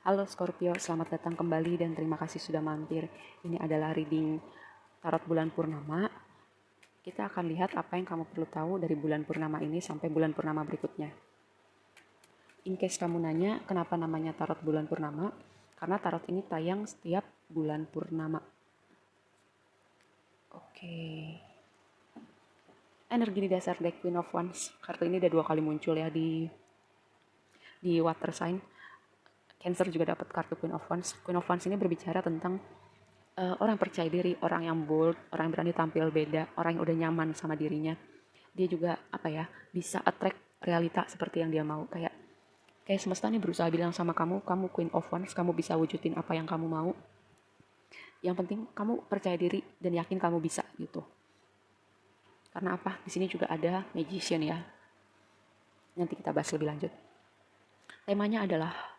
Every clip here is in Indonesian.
Halo Scorpio, selamat datang kembali dan terima kasih sudah mampir. Ini adalah reading tarot bulan purnama. Kita akan lihat apa yang kamu perlu tahu dari bulan purnama ini sampai bulan purnama berikutnya. In case kamu nanya kenapa namanya tarot bulan purnama, karena tarot ini tayang setiap bulan purnama. Oke. Energi di dasar deck Queen of Wands. Kartu ini udah 2 kali muncul ya di water sign. Cancer juga dapat kartu Queen of Wands. Queen of Wands ini berbicara tentang orang percaya diri, orang yang bold, orang yang berani tampil beda, orang yang udah nyaman sama dirinya. Dia juga bisa attract realita seperti yang dia mau. Kayak semesta nih berusaha bilang sama kamu, kamu Queen of Wands, kamu bisa wujudin apa yang kamu mau. Yang penting kamu percaya diri dan yakin kamu bisa gitu. Karena apa? Di sini juga ada magician ya. Nanti kita bahas lebih lanjut. Temanya adalah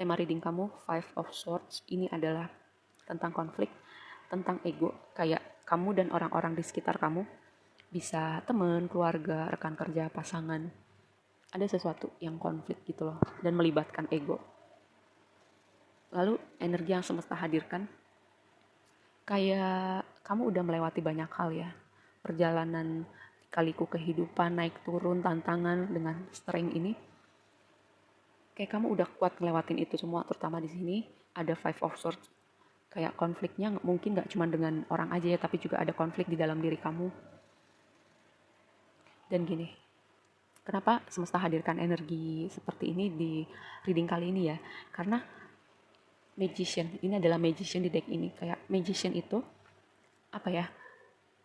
tema reading kamu Five of Swords. Ini adalah tentang konflik, tentang ego, kayak kamu dan orang-orang di sekitar kamu, bisa teman, keluarga, rekan kerja, pasangan, ada sesuatu yang konflik gitu loh dan melibatkan ego. Lalu energi yang semesta hadirkan, kayak kamu udah melewati banyak hal ya, perjalanan kaliku kehidupan, naik turun, tantangan dengan strength ini, kayak kamu udah kuat ngelewatin itu semua. Terutama di sini ada Five of Swords, kayak konfliknya mungkin gak cuma dengan orang aja ya, tapi juga ada konflik di dalam diri kamu. Dan gini, kenapa semesta hadirkan energi seperti ini di reading kali ini ya? Karena magician, ini adalah magician di deck ini. Kayak magician itu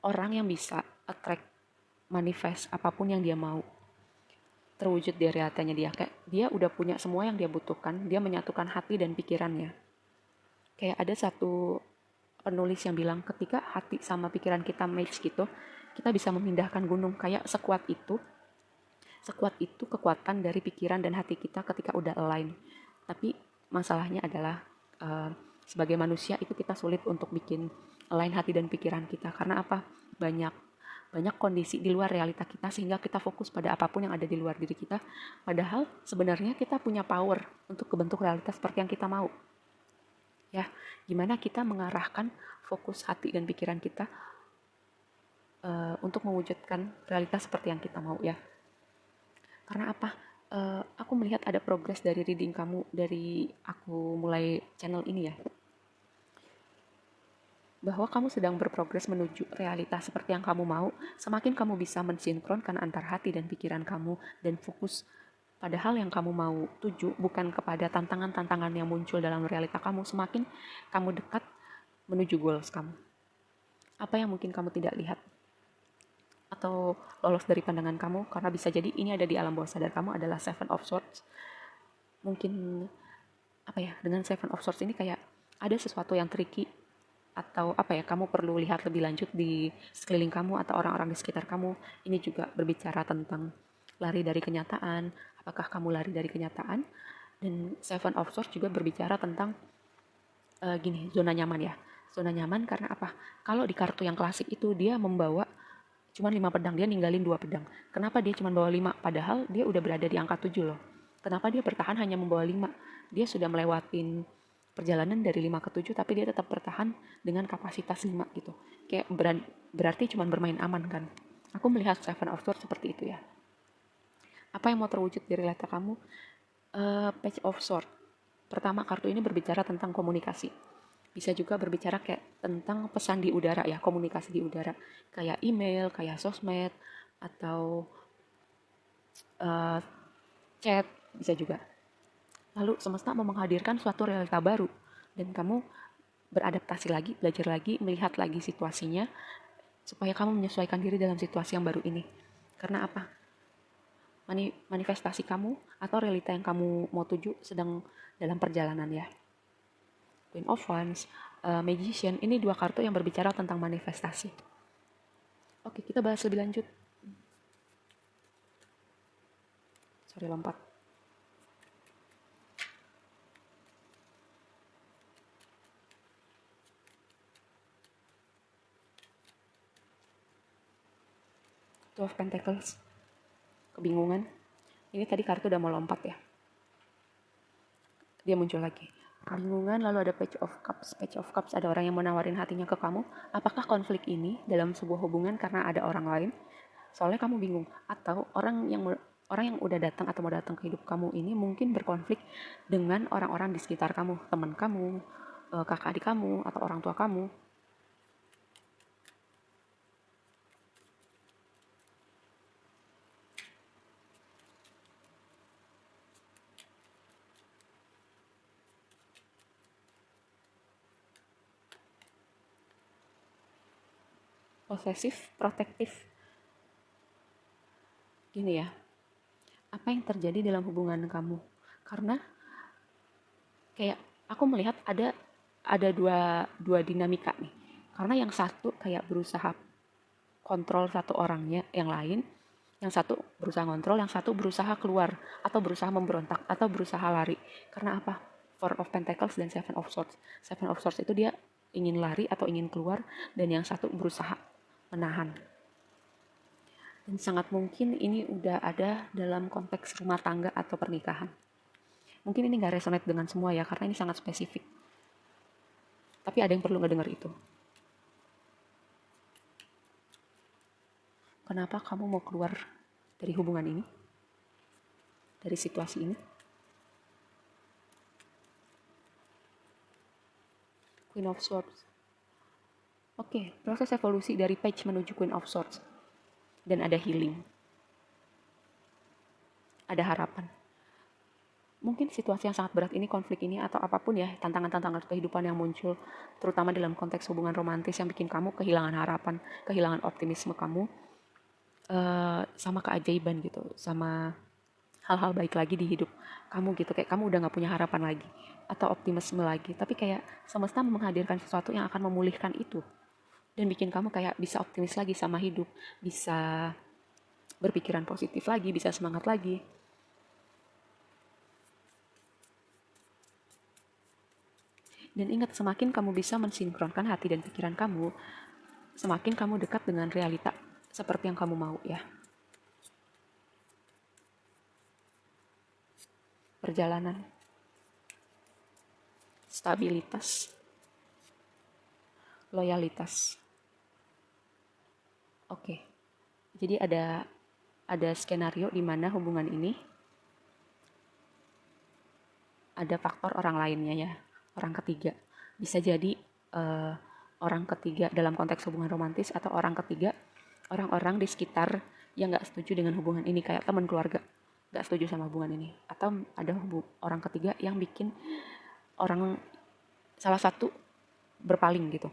orang yang bisa attract, manifest apapun yang dia mau terwujud di realitanya dia. Kayak dia udah punya semua yang dia butuhkan, dia menyatukan hati dan pikirannya. Kayak ada satu penulis yang bilang ketika hati sama pikiran kita match gitu, kita bisa memindahkan gunung. Kayak sekuat itu kekuatan dari pikiran dan hati kita ketika udah align. Tapi masalahnya adalah sebagai manusia itu kita sulit untuk bikin align hati dan pikiran kita. Karena apa? Banyak banyak kondisi di luar realita kita sehingga kita fokus pada apapun yang ada di luar diri kita. Padahal sebenarnya kita punya power untuk kebentuk realitas seperti yang kita mau. Ya, gimana kita mengarahkan fokus hati dan pikiran kita untuk mewujudkan realitas seperti yang kita mau ya. Karena apa? Aku melihat ada progres dari reading kamu dari aku mulai channel ini ya. Bahwa kamu sedang berprogres menuju realitas seperti yang kamu mau. Semakin kamu bisa mensinkronkan antar hati dan pikiran kamu dan fokus pada hal yang kamu mau tuju, bukan kepada tantangan-tantangan yang muncul dalam realita kamu, semakin kamu dekat menuju goals kamu. Apa yang mungkin kamu tidak lihat atau lolos dari pandangan kamu, karena bisa jadi ini ada di alam bawah sadar kamu adalah Seven of Swords. Mungkin dengan Seven of Swords ini kayak ada sesuatu yang tricky, atau kamu perlu lihat lebih lanjut di sekeliling kamu atau orang-orang di sekitar kamu. Ini juga berbicara tentang lari dari kenyataan. Apakah kamu lari dari kenyataan? Dan Seven of Swords juga berbicara tentang zona nyaman ya. Zona nyaman karena apa? Kalau di kartu yang klasik itu dia membawa cuma 5 pedang, dia ninggalin 2 pedang. Kenapa dia cuma bawa 5? Padahal dia udah berada di angka 7 loh. Kenapa dia bertahan hanya membawa 5? Dia sudah melewatin perjalanan dari 5 ke 7, tapi dia tetap bertahan dengan kapasitas 5 gitu. Kayak berarti cuma bermain aman kan. Aku melihat Seven of Swords seperti itu ya. Apa yang mau terwujud di realita kamu? Page of Swords. Pertama, kartu ini berbicara tentang komunikasi. Bisa juga berbicara kayak tentang pesan di udara ya, komunikasi di udara. Kayak email, kayak sosmed, atau uh, chat, bisa juga. Lalu semesta mau menghadirkan suatu realita baru. Dan kamu beradaptasi lagi, belajar lagi, melihat lagi situasinya, supaya kamu menyesuaikan diri dalam situasi yang baru ini. Karena apa? Manifestasi kamu atau realita yang kamu mau tuju sedang dalam perjalanan ya. Queen of Wands, Magician, ini 2 kartu yang berbicara tentang manifestasi. Oke, kita bahas lebih lanjut. Sorry, lompat. Two of Pentacles, kebingungan. Ini tadi kartu udah mau lompat ya. dia muncul lagi. Kebingungan, lalu ada Page of Cups. Page of Cups, ada orang yang menawarin hatinya ke kamu. Apakah konflik ini dalam sebuah hubungan karena ada orang lain? Soalnya kamu bingung. Atau orang yang udah datang atau mau datang ke hidup kamu ini mungkin berkonflik dengan orang-orang di sekitar kamu, teman kamu, kakak adik kamu, atau orang tua kamu. Posesif, protektif. Gini ya, apa yang terjadi dalam hubungan kamu? Karena kayak aku melihat ada dua dinamika nih. Karena yang satu kayak berusaha kontrol satu orangnya, yang lain, yang satu berusaha kontrol, yang satu berusaha keluar atau berusaha memberontak atau berusaha lari. Karena apa? Four of Pentacles dan Seven of Swords. Seven of Swords itu dia ingin lari atau ingin keluar, dan yang satu berusaha menahan. Dan sangat mungkin ini udah ada dalam konteks rumah tangga atau pernikahan. Mungkin ini gak resonate dengan semua ya, karena ini sangat spesifik. Tapi ada yang perlu ngedenger itu. Kenapa kamu mau keluar dari hubungan ini? Dari situasi ini? Queen of Swords. Oke, proses evolusi dari Page menuju Queen of Swords. Dan ada healing. Ada harapan. Mungkin situasi yang sangat berat ini, konflik ini, atau apapun ya, tantangan-tantangan kehidupan yang muncul, terutama dalam konteks hubungan romantis yang bikin kamu kehilangan harapan, kehilangan optimisme kamu, sama keajaiban gitu, sama hal-hal baik lagi di hidup kamu gitu, kayak kamu udah gak punya harapan lagi, atau optimisme lagi, tapi kayak semesta menghadirkan sesuatu yang akan memulihkan itu, dan bikin kamu kayak bisa optimis lagi sama hidup, bisa berpikiran positif lagi, bisa semangat lagi. Dan ingat, semakin kamu bisa mensinkronkan hati dan pikiran kamu, semakin kamu dekat dengan realita seperti yang kamu mau ya. Perjalanan, stabilitas, loyalitas. Oke. Jadi ada skenario di mana hubungan ini ada faktor orang lainnya ya, orang ketiga. Bisa jadi orang ketiga dalam konteks hubungan romantis, atau orang ketiga orang-orang di sekitar yang gak setuju dengan hubungan ini, kayak teman keluarga gak setuju sama hubungan ini, atau ada orang ketiga yang bikin orang salah satu berpaling gitu.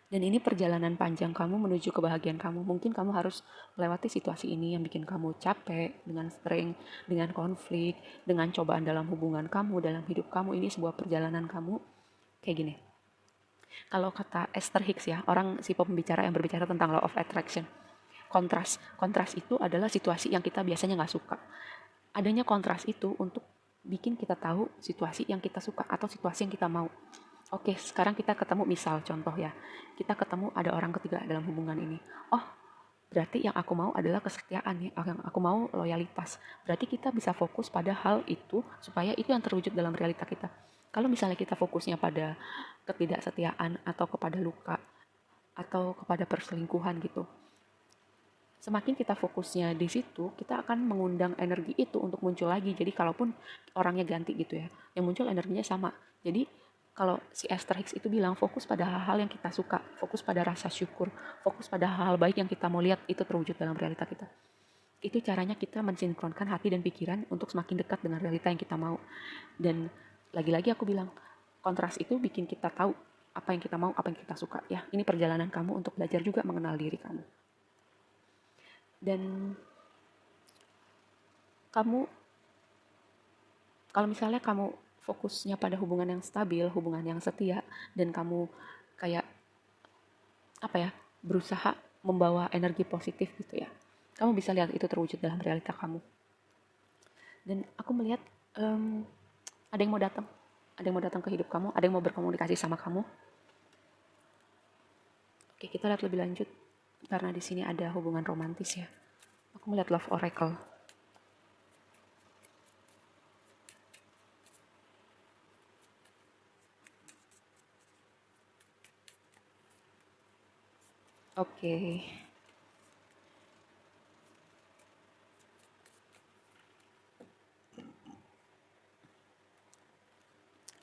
Dan ini perjalanan panjang kamu menuju kebahagiaan kamu. Mungkin kamu harus melewati situasi ini yang bikin kamu capek, dengan sering, dengan konflik, dengan cobaan dalam hubungan kamu, dalam hidup kamu. Ini sebuah perjalanan kamu kayak gini. Kalau kata Esther Hicks ya, si pembicara yang berbicara tentang law of attraction, kontras itu adalah situasi yang kita biasanya gak suka. Adanya kontras itu untuk bikin kita tahu situasi yang kita suka atau situasi yang kita mau. Oke, sekarang kita ketemu, misal contoh ya, kita ketemu ada orang ketiga dalam hubungan ini. Oh, berarti yang aku mau adalah kesetiaan ya, yang aku mau loyalitas. Berarti kita bisa fokus pada hal itu supaya itu yang terwujud dalam realita kita. Kalau misalnya kita fokusnya pada ketidaksetiaan atau kepada luka atau kepada perselingkuhan gitu, semakin kita fokusnya di situ, kita akan mengundang energi itu untuk muncul lagi. Jadi kalaupun orangnya ganti gitu ya, yang muncul energinya sama. Jadi kalau si Esther Hicks itu bilang, fokus pada hal-hal yang kita suka, fokus pada rasa syukur, fokus pada hal-hal baik yang kita mau lihat itu terwujud dalam realita kita. Itu caranya kita mensinkronkan hati dan pikiran untuk semakin dekat dengan realita yang kita mau. Dan lagi-lagi aku bilang, kontras itu bikin kita tahu apa yang kita mau, apa yang kita suka ya. Ini perjalanan kamu untuk belajar juga mengenal diri kamu. Dan kamu, kalau misalnya kamu fokusnya pada hubungan yang stabil, hubungan yang setia, dan kamu kayak berusaha membawa energi positif gitu ya, kamu bisa lihat itu terwujud dalam realita kamu. Dan aku melihat ada yang mau datang ke hidup kamu, ada yang mau berkomunikasi sama kamu. Oke, kita lihat lebih lanjut karena di sini ada hubungan romantis ya. Aku melihat Love Oracle. Oke.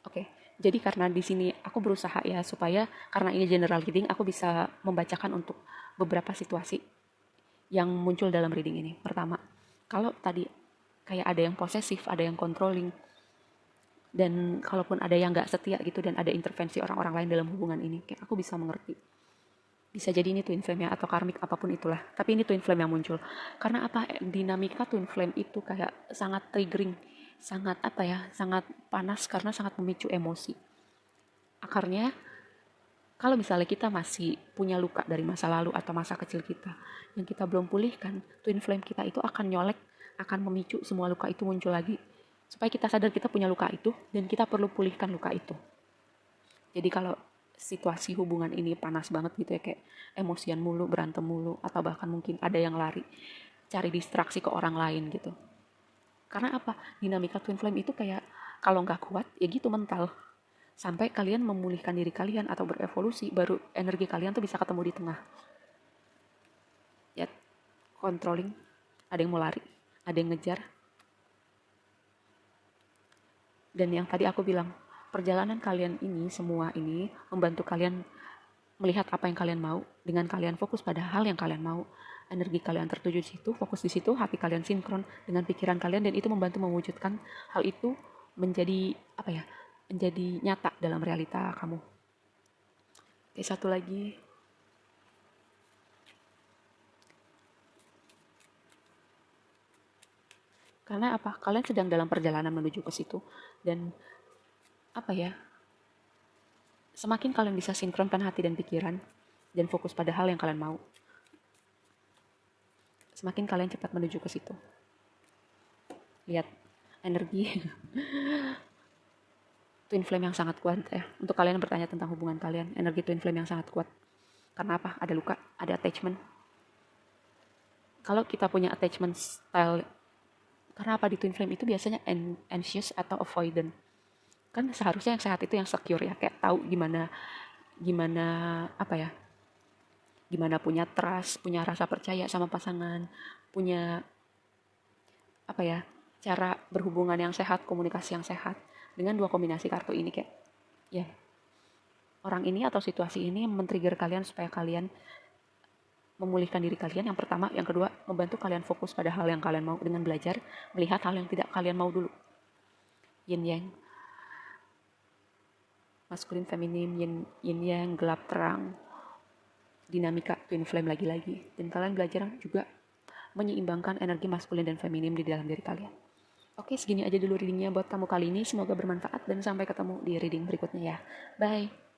Oke, jadi karena di sini aku berusaha ya supaya karena ini general reading, aku bisa membacakan untuk beberapa situasi yang muncul dalam reading ini. Pertama, kalau tadi kayak ada yang posesif, ada yang controlling, dan kalaupun ada yang nggak setia gitu dan ada intervensi orang-orang lain dalam hubungan ini, kayak aku bisa mengerti. Bisa jadi ini twin flame ya atau karmik apapun itulah. Tapi ini twin flame yang muncul. Karena apa? Dinamika twin flame itu kayak sangat triggering, sangat apa ya? Sangat panas karena sangat memicu emosi. Akarnya kalau misalnya kita masih punya luka dari masa lalu atau masa kecil kita yang kita belum pulihkan, twin flame kita itu akan nyolek, akan memicu semua luka itu muncul lagi. Supaya kita sadar kita punya luka itu dan kita perlu pulihkan luka itu. Jadi kalau situasi hubungan ini panas banget gitu ya, kayak emosian mulu, berantem mulu, atau bahkan mungkin ada yang lari, cari distraksi ke orang lain gitu. Karena apa? Dinamika twin flame itu kayak kalau nggak kuat ya gitu mental. Sampai kalian memulihkan diri kalian atau berevolusi, baru energi kalian tuh bisa ketemu di tengah. Ya, controlling, ada yang mau lari, ada yang ngejar. Dan yang tadi aku bilang, perjalanan kalian ini, semua ini, membantu kalian melihat apa yang kalian mau, dengan kalian fokus pada hal yang kalian mau. Energi kalian tertuju di situ, fokus di situ, hati kalian sinkron dengan pikiran kalian, dan itu membantu mewujudkan hal itu menjadi, apa ya, menjadi nyata dalam realita kamu. Oke, satu lagi. Karena apa? Kalian sedang dalam perjalanan menuju ke situ. Dan apa ya? Semakin kalian bisa sinkronkan hati dan pikiran dan fokus pada hal yang kalian mau, semakin kalian cepat menuju ke situ. Lihat energi twin flame yang sangat kuat ya. Untuk kalian yang bertanya tentang hubungan kalian, energi twin flame yang sangat kuat. Karena apa? Ada luka, ada attachment. Kalau kita punya attachment style, karena apa di twin flame itu biasanya anxious atau avoidant. Kan seharusnya yang sehat itu yang secure ya, kayak tahu gimana gimana apa ya? Gimana punya trust, punya rasa percaya sama pasangan, punya apa ya? Cara berhubungan yang sehat, komunikasi yang sehat. Dengan dua kombinasi kartu ini kayak ya, orang ini atau situasi ini men-trigger kalian supaya kalian memulihkan diri kalian yang pertama, yang kedua membantu kalian fokus pada hal yang kalian mau dengan belajar melihat hal yang tidak kalian mau dulu. Yin yang, maskulin feminim, yin yang, gelap terang, dinamika twin flame lagi-lagi. Dan kalian belajar juga menyeimbangkan energi maskulin dan feminim di dalam diri kalian. Oke, segini aja dulu readingnya buat kamu kali ini. Semoga bermanfaat dan sampai ketemu di reading berikutnya ya. Bye.